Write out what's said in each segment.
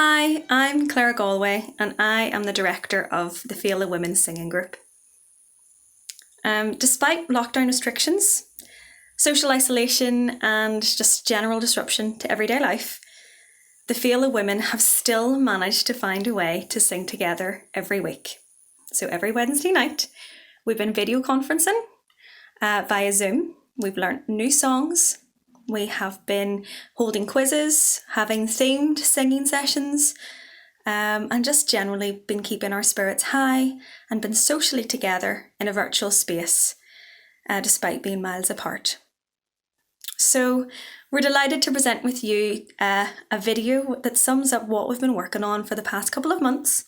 Hi, I'm Claire Galway and I am the director of the Féile Women's Singing Group. Despite lockdown restrictions, social isolation and just general disruption to everyday life, the Féile women have still managed to find a way to sing together every week. So every Wednesday night, we've been video conferencing via Zoom. We've learnt new songs. We have been holding quizzes, having themed singing sessions, and just generally been keeping our spirits high and been socially together in a virtual space, despite being miles apart. So we're delighted to present with you a video that sums up what we've been working on for the past couple of months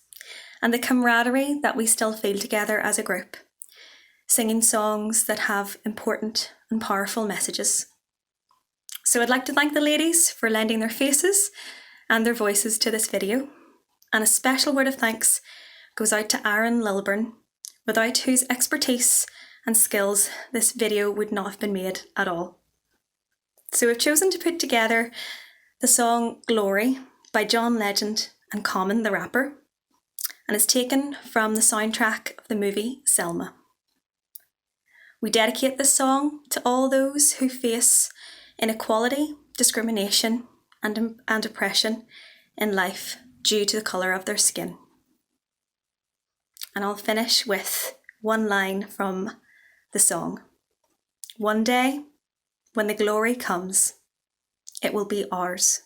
and the camaraderie that we still feel together as a group, singing songs that have important and powerful messages. So I'd like to thank the ladies for lending their faces and their voices to this video. And a special word of thanks goes out to Aaron Lilburn, without whose expertise and skills this video would not have been made at all. So we've chosen to put together the song Glory by John Legend and Common the Rapper, and it's taken from the soundtrack of the movie Selma. We dedicate this song to all those who face inequality, discrimination, and oppression in life due to the colour of their skin. And I'll finish with one line from the song. One day, when the glory comes, it will be ours.